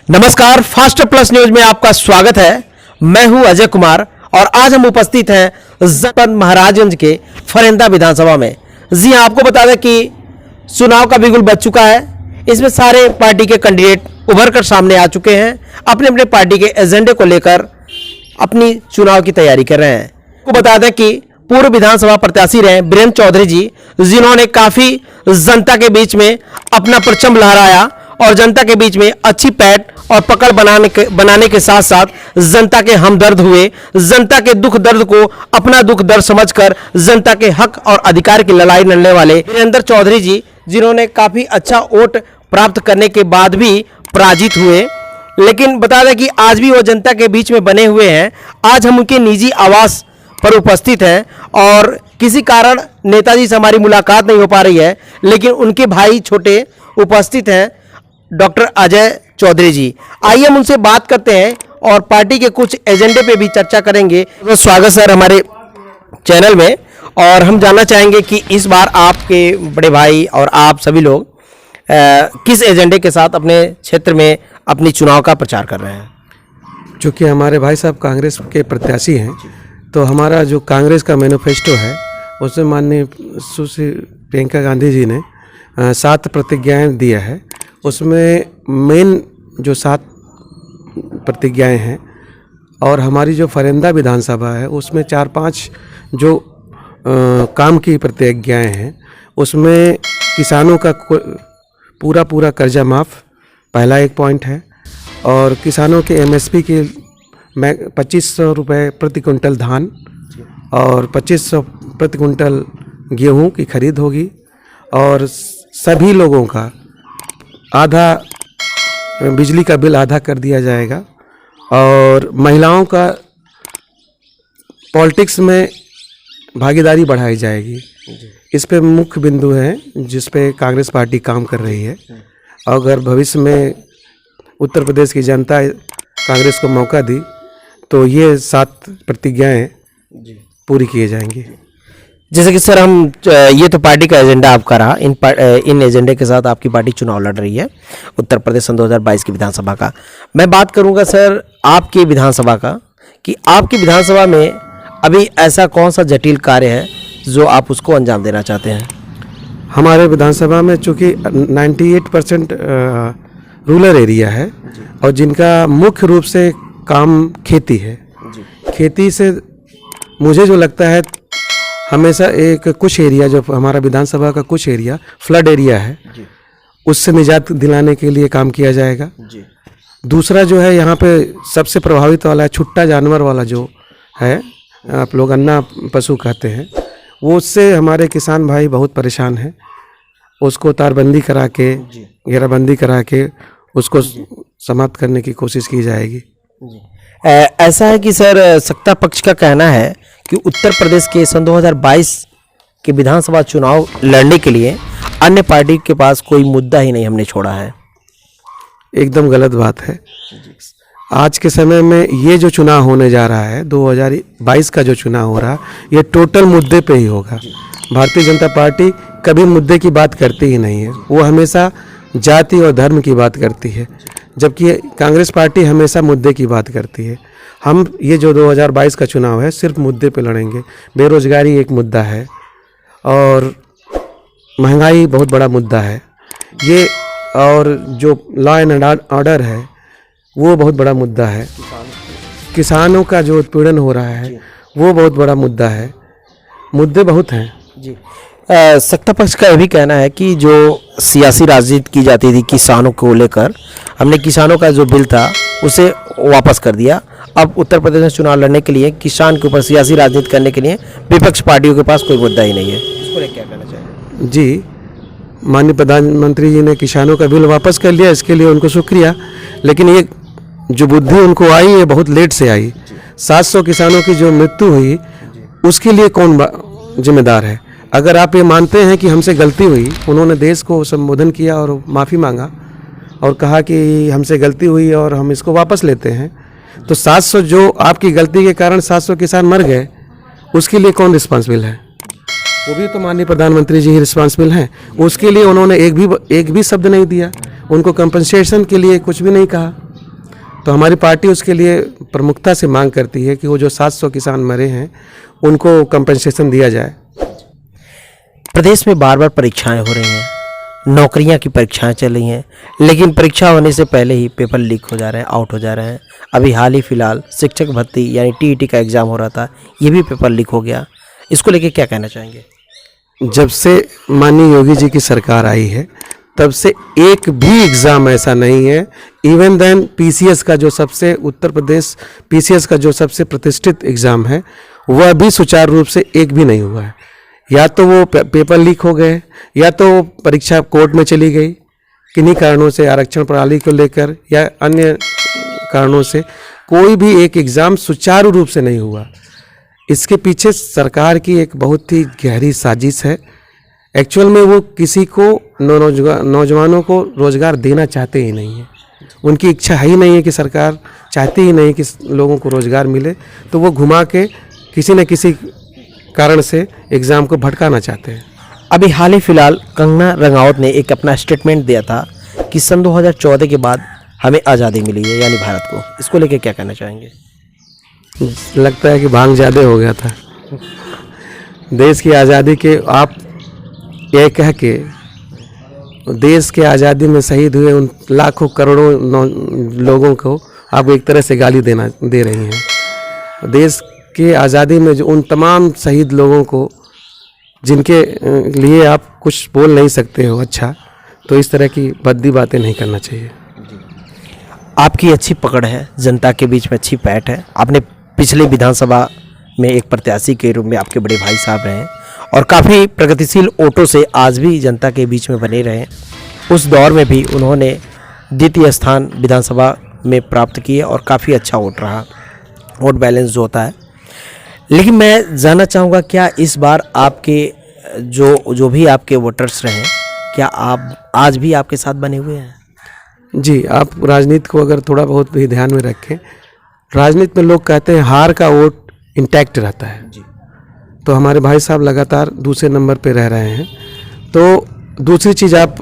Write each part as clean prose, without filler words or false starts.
नमस्कार, fast plus news में आपका स्वागत है। मैं हूं अजय कुमार और आज हम उपस्थित हैं जनपद महाराजगंज के फरेंदा विधानसभा में। जी हां, आपको बता दें कि चुनाव का बिगुल बज चुका है। इसमें सारे पार्टी के कैंडिडेट उभर कर सामने आ चुके हैं, अपने अपने पार्टी के एजेंडे को लेकर अपनी चुनाव की तैयारी कर रहे हैं। आपको बता दें कि पूर्व विधानसभा प्रत्याशी रहे वीरेंद्र चौधरी जी, जिन्होंने काफी जनता के बीच में अपना परचम लहराया और जनता के बीच में अच्छी पैठ और पकड़ बनाने के साथ साथ जनता के हमदर्द हुए। जनता के दुख दर्द को अपना दुख दर्द समझकर जनता के हक और अधिकार की लड़ाई लड़ने वाले वीरेंद्र चौधरी जी, जिन्होंने काफी अच्छा वोट प्राप्त करने के बाद भी पराजित हुए, लेकिन बता दें कि आज भी वो जनता के बीच में बने हुए हैं। आज हम उनके निजी आवास पर उपस्थित हैं और किसी कारण नेताजी से हमारी मुलाकात नहीं हो पा रही है, लेकिन उनके भाई छोटे उपस्थित हैं, डॉक्टर अजय चौधरी जी। आइए हम उनसे बात करते हैं और पार्टी के कुछ एजेंडे पे भी चर्चा करेंगे। तो स्वागत सर हमारे चैनल में। और हम जानना चाहेंगे कि इस बार आपके बड़े भाई और आप सभी लोग किस एजेंडे के साथ अपने क्षेत्र में अपनी चुनाव का प्रचार कर रहे हैं? चूँकि हमारे भाई साहब कांग्रेस के प्रत्याशी हैं, तो हमारा जो कांग्रेस का मैनिफेस्टो है उसमें माननीय सुश्री प्रियंका गांधी जी ने 7 प्रतिज्ञाएं दिया है। उसमें मेन जो 7 प्रतिज्ञाएं हैं और हमारी जो फरेंदा विधानसभा है उसमें 4-5 जो काम की प्रतिज्ञाएं हैं। उसमें किसानों का पूरा कर्जा माफ़ पहला एक पॉइंट है, और किसानों के एमएसपी के 2500 रुपये प्रति कुंटल धान और 2500 प्रति कुंटल गेहूं की खरीद होगी, और सभी लोगों का आधा बिजली का बिल आधा कर दिया जाएगा, और महिलाओं का पॉलिटिक्स में भागीदारी बढ़ाई जाएगी। इस पे मुख्य बिंदु हैं जिस पे कांग्रेस पार्टी काम कर रही है। अगर भविष्य में उत्तर प्रदेश की जनता कांग्रेस को मौका दी तो ये 7 प्रतिज्ञाएं पूरी किए जाएंगी। जैसे कि सर हम ये तो पार्टी का एजेंडा आपका रहा, इन एजेंडे के साथ आपकी पार्टी चुनाव लड़ रही है उत्तर प्रदेश सन 2022 की विधानसभा का। मैं बात करूंगा सर आपकी विधानसभा का, कि आपकी विधानसभा में अभी ऐसा कौन सा जटिल कार्य है जो आप उसको अंजाम देना चाहते हैं? हमारे विधानसभा में चूँकि 98% रूरल एरिया है और जिनका मुख्य रूप से काम खेती है। खेती से मुझे जो लगता है हमेशा एक कुछ एरिया, जो हमारा विधानसभा का कुछ एरिया फ्लड एरिया है, उससे निजात दिलाने के लिए काम किया जाएगा। दूसरा जो है यहाँ पे सबसे प्रभावित वाला है छुट्टा जानवर वाला जो है, आप लोग अन्ना पशु कहते हैं, वो उससे हमारे किसान भाई बहुत परेशान हैं। उसको तारबंदी करा के, घेराबंदी करा के उसको समाप्त करने की कोशिश की जाएगी। ऐसा है कि सर सत्ता पक्ष का कहना है कि उत्तर प्रदेश के सन 2022 के विधानसभा चुनाव लड़ने के लिए अन्य पार्टी के पास कोई मुद्दा ही नहीं हमने छोड़ा है। एकदम गलत बात है। आज के समय में ये जो चुनाव होने जा रहा है, 2022 का जो चुनाव हो रहा है, ये टोटल मुद्दे पे ही होगा। भारतीय जनता पार्टी कभी मुद्दे की बात करती ही नहीं है, वो हमेशा जाति और धर्म की बात करती है, जबकि कांग्रेस पार्टी हमेशा मुद्दे की बात करती है। हम ये जो 2022 का चुनाव है सिर्फ मुद्दे पे लड़ेंगे। बेरोजगारी एक मुद्दा है और महंगाई बहुत बड़ा मुद्दा है ये, और जो लॉ एंड ऑर्डर है वो बहुत बड़ा मुद्दा है। किसानों का जो उत्पीड़न हो रहा है वो बहुत बड़ा मुद्दा है। मुद्दे बहुत हैं जी। सत्ता पक्ष का यह भी कहना है कि जो सियासी राजनीति की जाती थी किसानों को लेकर, हमने किसानों का जो बिल था उसे वापस कर दिया। अब उत्तर प्रदेश में चुनाव लड़ने के लिए किसान के ऊपर सियासी राजनीति करने के लिए विपक्ष पार्टियों के पास कोई मुद्दा ही नहीं है। इसको लेकर क्या कहना चाहिए? जी, माननीय प्रधानमंत्री जी ने किसानों का बिल वापस कर लिया, इसके लिए उनको शुक्रिया। लेकिन ये जो बुद्धि उनको आई ये बहुत लेट से आई। 700 किसानों की जो मृत्यु हुई उसके लिए कौन जिम्मेदार है? अगर आप ये मानते हैं कि हमसे गलती हुई, उन्होंने देश को संबोधन किया और माफ़ी मांगा और कहा कि हमसे गलती हुई और हम इसको वापस लेते हैं, तो 700 जो आपकी गलती के कारण 700 किसान मर गए, उसके लिए कौन रिस्पॉन्सिबल है? वो भी तो माननीय प्रधानमंत्री जी ही रिस्पॉन्सिबल हैं। उसके लिए उन्होंने एक भी शब्द नहीं दिया, उनको कंपनसेशन के लिए कुछ भी नहीं कहा। तो हमारी पार्टी उसके लिए प्रमुखता से मांग करती है कि वो जो 700 किसान मरे हैं उनको कंपनसेशन दिया जाए। प्रदेश में बार बार परीक्षाएं हो रही हैं, नौकरियां की परीक्षाएं चल रही हैं, लेकिन परीक्षा होने से पहले ही पेपर लीक हो जा रहे हैं, आउट हो जा रहे हैं। अभी हाल ही फिलहाल शिक्षक भर्ती यानी टीईटी का एग्ज़ाम हो रहा था, ये भी पेपर लीक हो गया। इसको लेके क्या कहना चाहेंगे? जब से माननीय योगी जी की सरकार आई है तब से एक भी एग्ज़ाम ऐसा नहीं है, इवन देन पीसीएस का जो सबसे उत्तर प्रदेश पीसीएस का जो सबसे प्रतिष्ठित एग्ज़ाम है वह भी सुचारू रूप से एक भी नहीं हुआ है। या तो वो पेपर लीक हो गए या तो परीक्षा कोर्ट में चली गई, किन्हीं कारणों से आरक्षण प्रणाली को लेकर या अन्य कारणों से कोई भी एक एग्ज़ाम सुचारू रूप से नहीं हुआ। इसके पीछे सरकार की एक बहुत ही गहरी साजिश है। एक्चुअल में वो किसी को नौजवानों को रोज़गार देना चाहते ही नहीं है, उनकी इच्छा ही नहीं है कि सरकार चाहती ही नहीं कि लोगों को रोज़गार मिले, तो वो घुमा के किसी न किसी कारण से एग्ज़ाम को भटकाना चाहते हैं। अभी हाल ही फिलहाल कंगना रनौत ने एक अपना स्टेटमेंट दिया था कि सन 2014 के बाद हमें आज़ादी मिली है, यानी भारत को। इसको लेके क्या कहना चाहेंगे? लगता है कि भांग ज़्यादा हो गया था। देश की आज़ादी के आप ये कह के देश के आज़ादी में शहीद हुए उन लाखों करोड़ों लोगों को आप एक तरह से गाली दे रही हैं। देश के आज़ादी में जो उन तमाम शहीद लोगों को जिनके लिए आप कुछ बोल नहीं सकते हो, अच्छा, तो इस तरह की भद्दी बातें नहीं करना चाहिए। आपकी अच्छी पकड़ है, जनता के बीच में अच्छी पैठ है। आपने पिछले विधानसभा में एक प्रत्याशी के रूप में आपके बड़े भाई साहब रहे और काफ़ी प्रगतिशील वोटों से आज भी जनता के बीच में बने रहे। उस दौर में भी उन्होंने द्वितीय स्थान विधानसभा में प्राप्त किए और काफ़ी अच्छा वोट रहा, वोट बैलेंस जो होता है। लेकिन मैं जानना चाहूँगा, क्या इस बार आपके जो भी आपके वोटर्स रहे, क्या आप आज भी आपके साथ बने हुए हैं? जी, आप राजनीति को अगर थोड़ा बहुत भी ध्यान में रखें, राजनीति में लोग कहते हैं हार का वोट इंटैक्ट रहता है जी। तो हमारे भाई साहब लगातार दूसरे नंबर पे रह रहे हैं। तो दूसरी चीज़, आप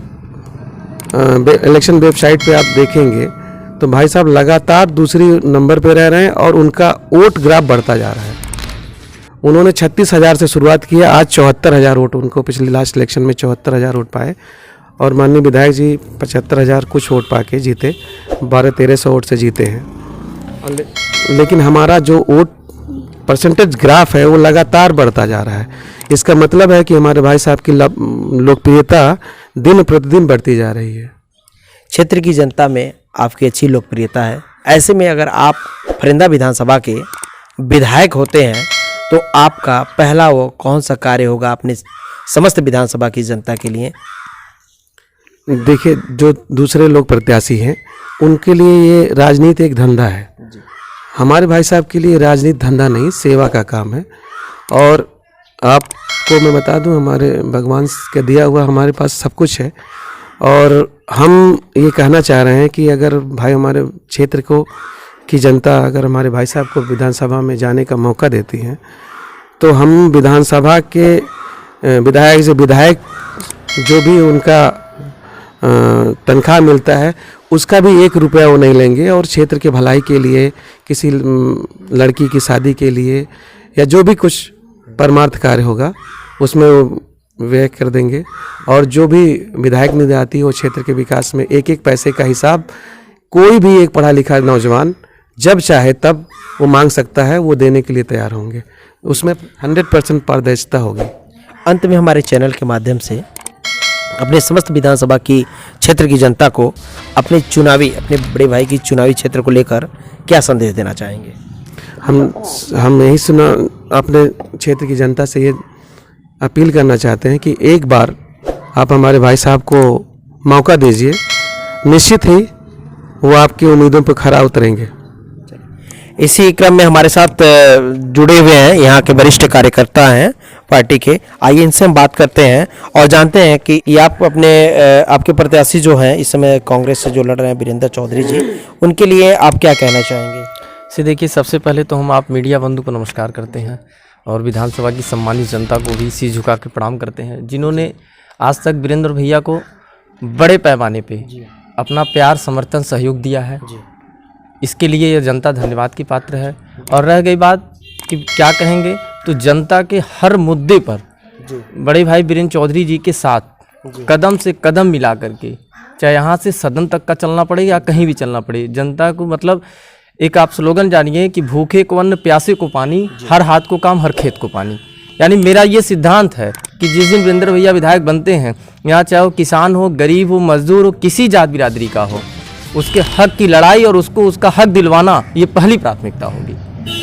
इलेक्शन वेबसाइट पे आप देखेंगे तो भाई साहब लगातार दूसरी नंबर पे रह रहे हैं और उनका वोट ग्राफ बढ़ता जा रहा है। उन्होंने 36,000 से शुरुआत की है, आज 74,000 वोट उनको पिछले लास्ट इलेक्शन में 74,000 वोट पाए और माननीय विधायक जी 75,000 कुछ वोट पा के जीते, 1200-1300 वोट से जीते हैं। लेकिन हमारा जो वोट परसेंटेज ग्राफ है वो लगातार बढ़ता जा रहा है। इसका मतलब है कि हमारे भाई साहब की लोकप्रियता दिन प्रतिदिन बढ़ती जा रही है। क्षेत्र की जनता में आपकी अच्छी लोकप्रियता है। ऐसे में अगर आप फरिंदा विधानसभा के विधायक होते हैं तो आपका पहला वो कौन सा कार्य होगा अपने समस्त विधानसभा की जनता के लिए? देखिए, जो दूसरे लोग प्रत्याशी हैं उनके लिए ये राजनीति एक धंधा है। हमारे भाई साहब के लिए राजनीति धंधा नहीं, सेवा का काम है। और आपको मैं बता दूं, हमारे भगवान का दिया हुआ हमारे पास सब कुछ है और हम ये कहना चाह रहे हैं कि अगर भाई हमारे क्षेत्र को की जनता अगर हमारे भाई साहब को विधानसभा में जाने का मौका देती है तो हम विधानसभा के विधायक से विधायक जो भी उनका तनख्वाह मिलता है उसका भी 1 रुपया वो नहीं लेंगे और क्षेत्र के भलाई के लिए, किसी लड़की की शादी के लिए या जो भी कुछ परमार्थ कार्य होगा उसमें वो व्यय कर देंगे। और जो भी विधायक निधि आती है वो क्षेत्र के विकास में 1-1 पैसे का हिसाब कोई भी एक पढ़ा लिखा नौजवान जब चाहे तब वो मांग सकता है, वो देने के लिए तैयार होंगे। उसमें 100% पारदर्शिता होगी। अंत में हमारे चैनल के माध्यम से अपने समस्त विधानसभा की क्षेत्र की जनता को अपने बड़े भाई की चुनावी क्षेत्र को लेकर क्या संदेश देना चाहेंगे? हम यही अपने क्षेत्र की जनता से ये अपील करना चाहते हैं कि एक बार आप हमारे भाई साहब को मौका दीजिए, निश्चित ही वो आपकी उम्मीदों पर खरा उतरेंगे। इसी क्रम में हमारे साथ जुड़े हुए हैं यहाँ के वरिष्ठ कार्यकर्ता हैं पार्टी के। आइए इनसे हम बात करते हैं और जानते हैं कि आप आपके प्रत्याशी जो हैं इस समय कांग्रेस से जो लड़ रहे हैं वीरेंद्र चौधरी जी, उनके लिए आप क्या कहना चाहेंगे? से देखिए, सबसे पहले तो हम आप मीडिया बंधु को नमस्कार करते हैं और विधानसभा की सम्मानित जनता को भी सिर झुका के प्रणाम करते हैं, जिन्होंने आज तक वीरेंद्र भैया को बड़े पैमाने पे अपना प्यार, समर्थन, सहयोग दिया है। इसके लिए यह जनता धन्यवाद की पात्र है। और रह गई बात कि क्या कहेंगे, तो जनता के हर मुद्दे पर बड़े भाई बीरेंद्र चौधरी जी के साथ कदम से कदम मिला करके, चाहे यहाँ से सदन तक का चलना पड़े या कहीं भी चलना पड़े, जनता को मतलब एक आप स्लोगन जानिए कि भूखे को अन्न, प्यासे को पानी, हर हाथ को काम, हर खेत को पानी। यानी मेरा ये सिद्धांत है कि जिस दिन वीरेंद्र भैया विधायक बनते हैं, यहाँ चाहे वो किसान हो, गरीब हो, मजदूर हो, किसी जात बिरादरी का हो, उसके हक की लड़ाई और उसको उसका हक दिलवाना ये पहली प्राथमिकता होगी।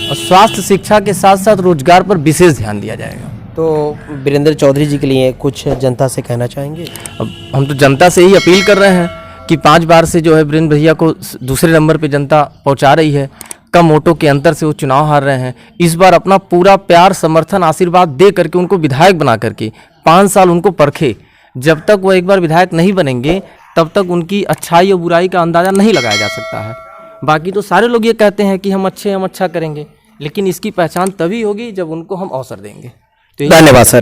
और स्वास्थ्य, शिक्षा के साथ साथ रोजगार पर विशेष ध्यान दिया जाएगा। तो वीरेंद्र चौधरी जी के लिए कुछ जनता से कहना चाहेंगे? अब हम तो जनता से ही अपील कर रहे हैं कि 5 बार से जो है वीरेंद्र भैया को दूसरे नंबर पे जनता पहुंचा रही है, कम वोटों के अंतर से वो चुनाव हार रहे हैं। इस बार अपना पूरा प्यार, समर्थन, आशीर्वाद दे करके उनको विधायक बना करके 5 साल उनको परखे। जब तक वो एक बार विधायक नहीं बनेंगे तब तक उनकी अच्छाई और बुराई का अंदाज़ा नहीं लगाया जा सकता है। बाकी तो सारे लोग ये कहते हैं कि हम अच्छे, हम अच्छा करेंगे, लेकिन इसकी पहचान तभी होगी जब उनको हम अवसर देंगे। तो धन्यवाद सर।